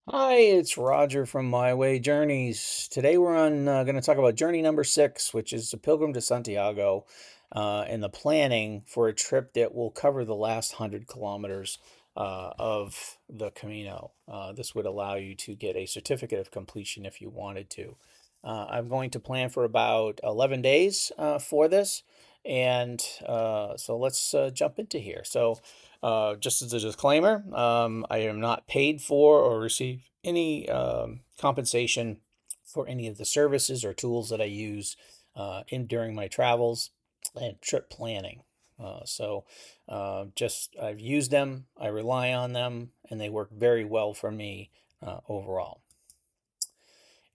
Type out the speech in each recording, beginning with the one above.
Hi, it's Roger from MiWayJourneys. Today we're on going to talk about journey number 6, which is the Pilgrim to Santiago, and the planning for a trip that will cover the last 100 kilometers of the Camino. This would allow you to get a certificate of completion if you wanted to. I'm going to plan for about 11 days for this, and so let's jump into here. Just as a disclaimer, I am not paid for or receive any compensation for any of the services or tools that I use in during my travels and trip planning. Just I've used them, I rely on them, and they work very well for me overall.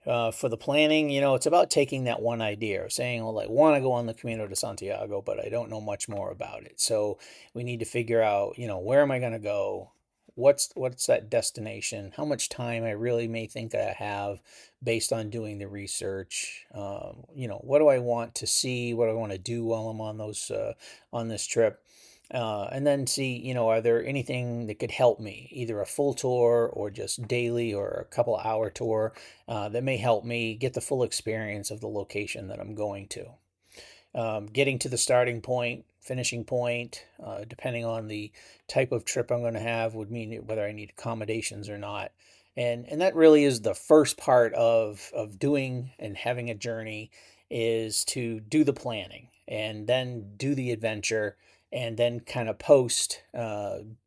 For the planning, it's about taking that one idea, saying, well, I want to go on the Camino de Santiago, but I don't know much more about it. So we need to figure out, where am I going to go? What's that destination? How much time I really may think I have based on doing the research? What do I want to see? What do I want to do while I'm on this trip? And then see, are there anything that could help me, either a full tour or just daily or a couple hour tour that may help me get the full experience of the location that I'm going to. Getting to the starting point, finishing point, depending on the type of trip I'm going to have, would mean whether I need accommodations or not. And that really is the first part of doing and having a journey, is to do the planning and then do the adventure and then kind of post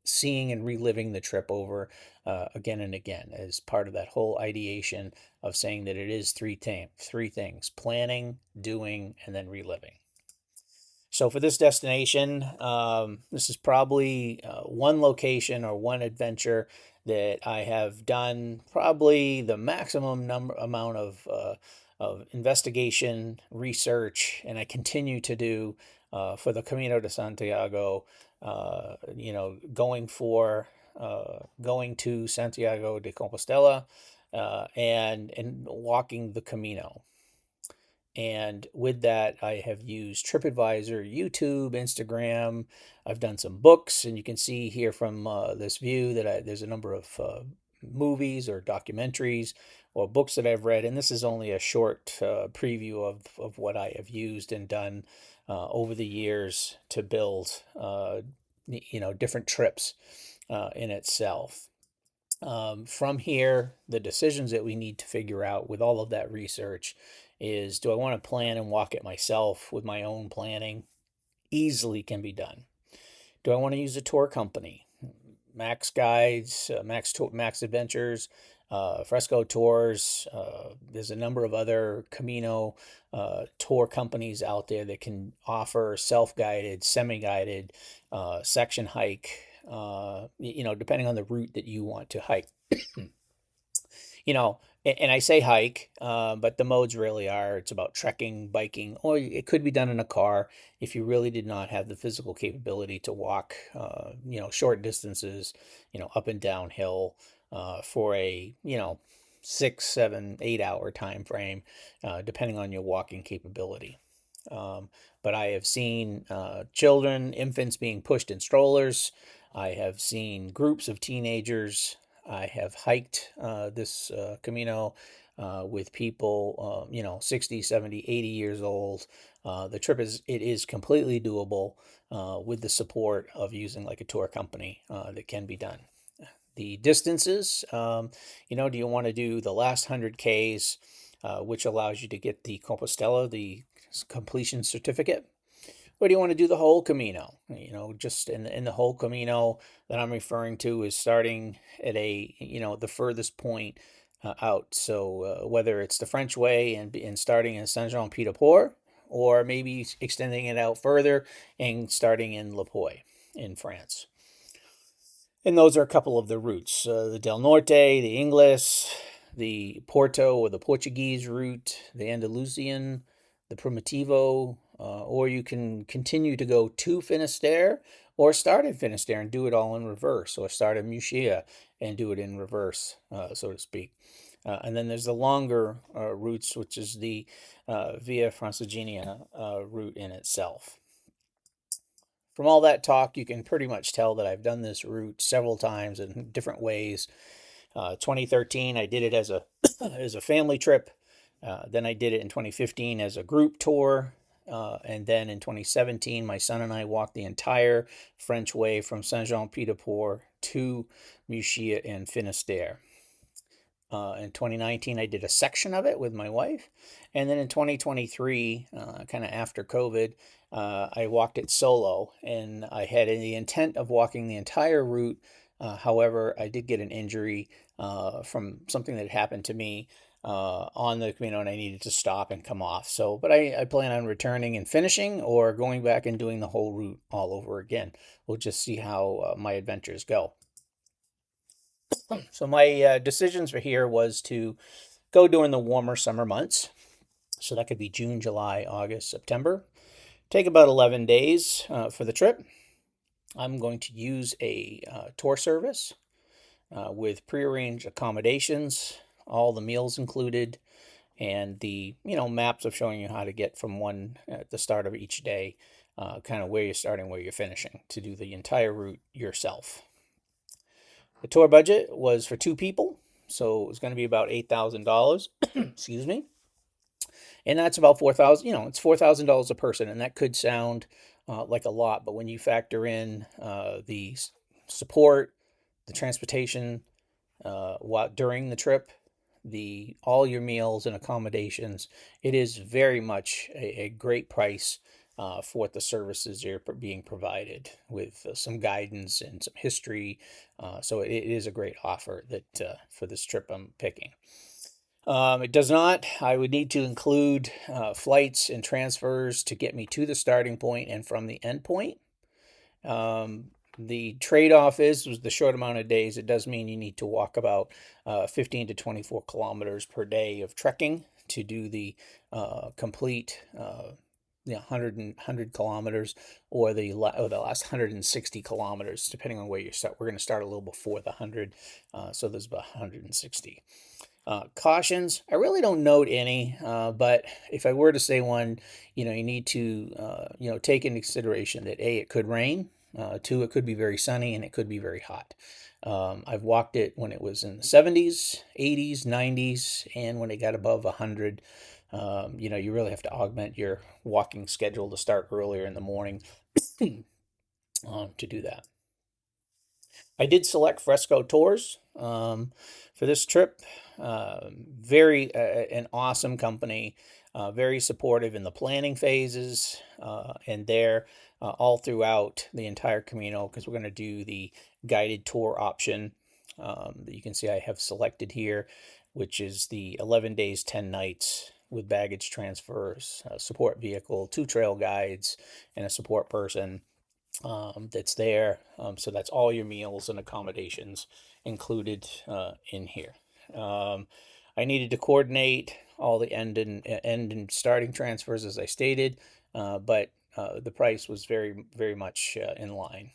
seeing and reliving the trip over again and again as part of that whole ideation of saying that it is three things: planning, doing, and then reliving. So for this destination, this is probably one location or one adventure that I have done probably the maximum amount of investigation, research, and I continue to do for the Camino de Santiago. Going to Santiago de Compostela and walking the Camino. And with that, I have used TripAdvisor, YouTube, Instagram. I've done some books, and you can see here from this view that there's a number of movies or documentaries or books that I've read. And this is only a short preview of what I have used and done over the years to build, different trips in itself. From here, the decisions that we need to figure out with all of that research is, do I want to plan and walk it myself with my own planning? Easily can be done. Do I want to use a tour company? Max Guides, Max Adventures, Fresco Tours. There's a number of other Camino tour companies out there that can offer self-guided, semi-guided, section hike, depending on the route that you want to hike. And I say hike, but the modes really are, it's about trekking, biking, or it could be done in a car if you really did not have the physical capability to walk, short distances, up and downhill for a, 6, 7, 8 hour time frame, depending on your walking capability. But I have seen children, infants being pushed in strollers. I have seen groups of teenagers. I have hiked this Camino with people, 60, 70, 80 years old. The trip is completely doable with the support of using like a tour company that can be done. The distances, do you want to do the last 100 Ks, which allows you to get the Compostela, the completion certificate? Or do you want to do the whole Camino? Just in the whole Camino that I'm referring to is starting at the furthest point out. So whether it's the French way and starting in Saint-Jean-Pied-de-Port, or maybe extending it out further and starting in Le Puy in France. And those are a couple of the routes: the Del Norte, the Ingles, the Porto or the Portuguese route, the Andalusian, the Primitivo, or you can continue to go to Finisterre or start at Finisterre and do it all in reverse, or start at Muxia and do it in reverse, so to speak. And then there's the longer routes, which is the Via Francigena route in itself. From all that talk, you can pretty much tell that I've done this route several times in different ways. 2013, I did it as a as a family trip. Then I did it in 2015 as a group tour. And then in 2017, my son and I walked the entire French Way from Saint-Jean-Pied-de-Port to Muxia and Finisterre. In 2019, I did a section of it with my wife. And then in 2023, kind of after COVID, I walked it solo. And I had the intent of walking the entire route. However, I did get an injury from something that happened to me on the Camino, and I needed to stop and come off. So, but I plan on returning and finishing, or going back and doing the whole route all over again. We'll just see how my adventures go. So my decisions for here was to go during the warmer summer months. So that could be June, July, August, September. Take about 11 days for the trip. I'm going to use a tour service with prearranged accommodations, all the meals included, and the maps of showing you how to get from one at the start of each day, kind of where you're starting, where you're finishing, to do the entire route yourself. The tour budget was for two people, so it was going to be about $8,000. Excuse me. And that's about 4,000. It's $4,000 a person, and that could sound like a lot, but when you factor in the support, the transportation, during the trip, the all your meals and accommodations, it is very much a great price for what the services are being provided, with some guidance and some history. So it is a great offer that for this trip I'm picking. It does not. I would need to include flights and transfers to get me to the starting point and from the end point. The trade-off was the short amount of days. It does mean you need to walk about 15 to 24 kilometers per day of trekking to do the complete 100 kilometers, or the last 160 kilometers, depending on where you start. We're going to start a little before the 100, so there's about 160. Cautions, I really don't note any, but if I were to say one, you need to, take into consideration that A, it could rain, two, it could be very sunny, and it could be very hot. I've walked it when it was in the 70s, 80s, 90s, and when it got above 100. You really have to augment your walking schedule to start earlier in the morning to do that. I did select Fresco Tours for this trip. Very an awesome company, very supportive in the planning phases, and they're all throughout the entire Camino, because we're going to do the guided tour option that you can see I have selected here, which is the 11 days, 10 nights with baggage transfers, support vehicle, 2 trail guides, and a support person that's there. So that's all your meals and accommodations included in here. I needed to coordinate all the end and starting transfers, as I stated, but the price was very, very much in line.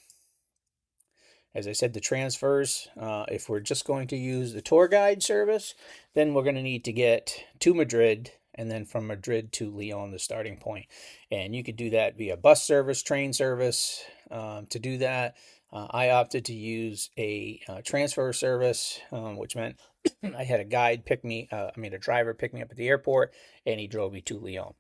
As I said, the transfers, if we're just going to use the tour guide service, then we're going to need to get to Madrid, and then from Madrid to Lyon, the starting point. And you could do that via bus service, train service. To do that, I opted to use a transfer service, which meant I had a guide a driver pick me up at the airport, and he drove me to Lyon.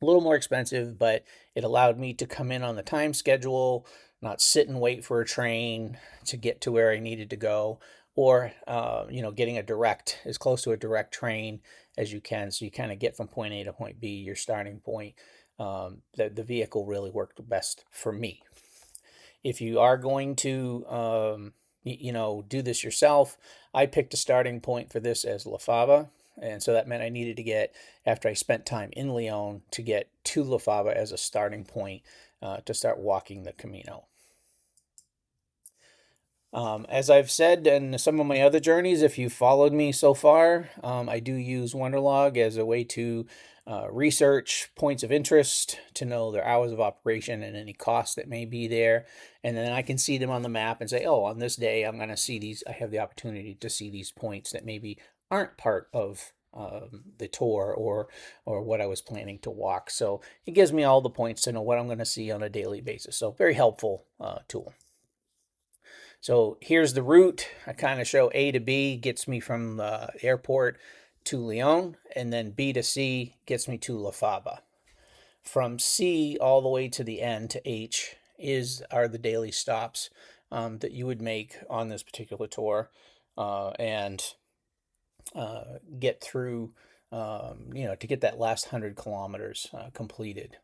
A little more expensive, but it allowed me to come in on the time schedule, not sit and wait for a train to get to where I needed to go, or getting as close to a direct train as you can, so you kind of get from point A to point B, your starting point. The vehicle really worked best for me. If you are going to do this yourself, I picked a starting point for this as La Fava. And so that meant I needed to get, after I spent time in Lyon, to get to La Fava as a starting point to start walking the Camino. As I've said in some of my other journeys, if you've followed me so far, I do use Wonderlog as a way to research points of interest, to know their hours of operation and any cost that may be there. And then I can see them on the map and say, oh, on this day, I'm going to see these. I have the opportunity to see these points that maybe aren't part of the tour or what I was planning to walk. So it gives me all the points to know what I'm going to see on a daily basis. So very helpful tool. So here's the route. I kind of show A to B gets me from the airport to Lyon, and then B to C gets me to La Faba. From C all the way to the end to H are the daily stops that you would make on this particular tour, and get through, to get that last 100 kilometers completed.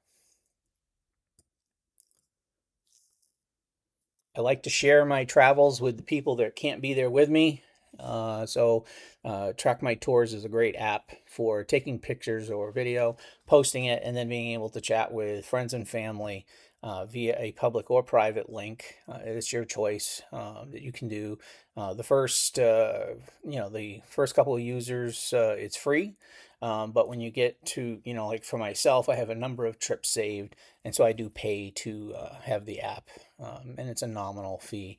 I like to share my travels with the people that can't be there with me. Track My Tours is a great app for taking pictures or video, posting it, and then being able to chat with friends and family via a public or private link. It's your choice that you can do. The first couple of users, it's free. But when you get to, like for myself, I have a number of trips saved, and so I do pay to have the app, and it's a nominal fee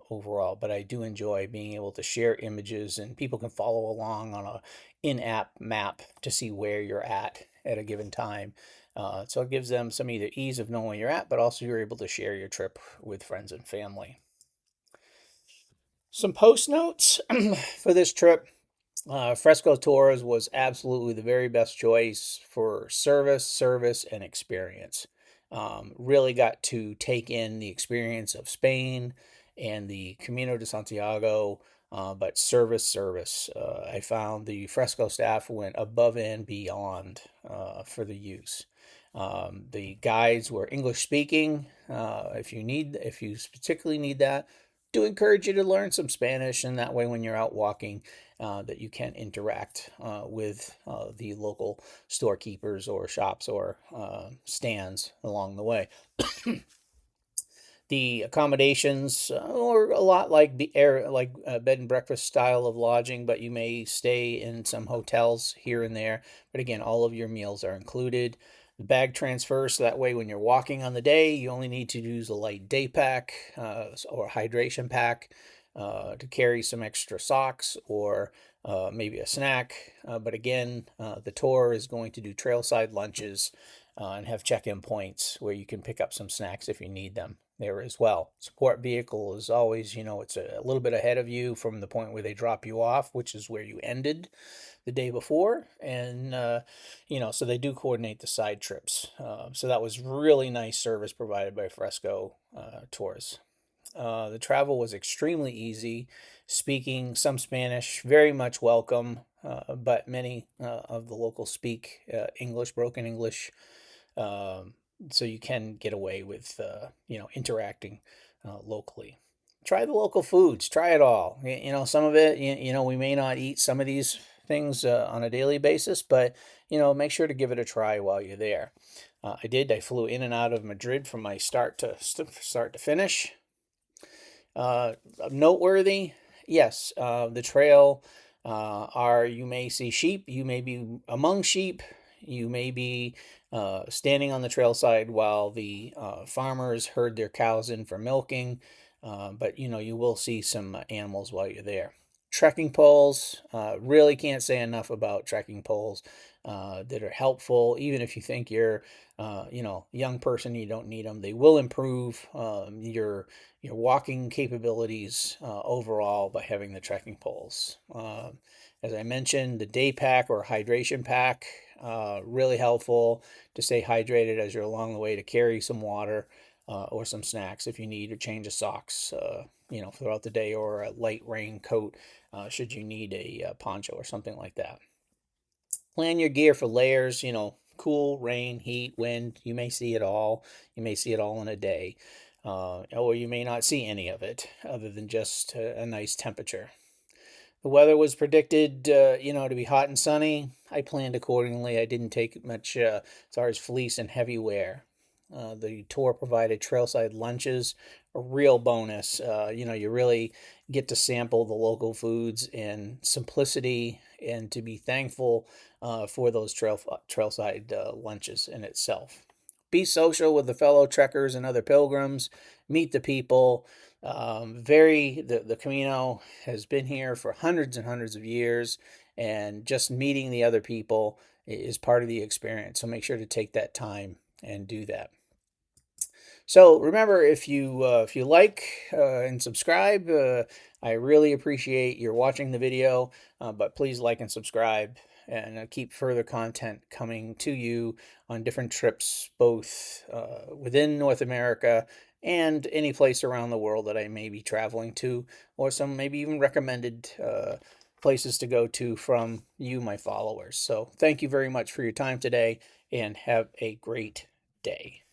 overall. But I do enjoy being able to share images, and people can follow along on a in-app map to see where you're at a given time. So it gives them some either ease of knowing where you're at, but also you're able to share your trip with friends and family. Some post notes for this trip. Fresco Tours was absolutely the very best choice for service, and experience. Really got to take in the experience of Spain and the Camino de Santiago, but service. I found the Fresco staff went above and beyond for the use. The guides were English speaking. If you particularly need that, do encourage you to learn some Spanish, and that way, when you're out walking, that you can interact with the local storekeepers or shops or stands along the way. The accommodations are a lot like bed and breakfast style of lodging, but you may stay in some hotels here and there. But again, all of your meals are included. The bag transfer, so that way when you're walking on the day, you only need to use a light day pack or hydration pack to carry some extra socks or maybe a snack. But again, the tour is going to do trailside lunches and have check-in points where you can pick up some snacks if you need them there as well. Support vehicle is always, it's a little bit ahead of you from the point where they drop you off, which is where you ended the day before. And, so they do coordinate the side trips. So that was really nice service provided by Fresco Tours. The travel was extremely easy. Speaking some Spanish, very much welcome, but many of the locals speak English, broken English, so you can get away with interacting locally. Try the local foods. Try it all. Some of it. We may not eat some of these things on a daily basis, but make sure to give it a try while you're there. I did. I flew in and out of Madrid from my start to finish. Noteworthy, yes. The trail you may see sheep. You may be among sheep. You may be standing on the trail side while the farmers herd their cows in for milking. But you will see some animals while you're there. Trekking poles, really can't say enough about trekking poles that are helpful. Even if you think you're, young person, you don't need them. They will improve your walking capabilities overall by having the trekking poles. As I mentioned, the day pack or hydration pack, really helpful to stay hydrated as you're along the way, to carry some water or some snacks if you need, or change of socks, throughout the day, or a light raincoat should you need a poncho or something like that. Plan your gear for layers, cool, rain, heat, wind. You may see it all. You may see it all in a day. Or you may not see any of it other than just a nice temperature. The weather was predicted, to be hot and sunny. I planned accordingly. I didn't take much as far as fleece and heavy wear. The tour provided trailside lunches, a real bonus. You really get to sample the local foods and simplicity, and to be thankful for those trailside lunches in itself. Be social with the fellow trekkers and other pilgrims. Meet the people. The Camino has been here for hundreds and hundreds of years, and just meeting the other people is part of the experience. So make sure to take that time and do that. So remember, if you like and subscribe, I really appreciate your watching the video. But please like and subscribe, and keep further content coming to you on different trips, both within North America and any place around the world that I may be traveling to, or some maybe even recommended places to go to from you, my followers. So thank you very much for your time today, and have a great day.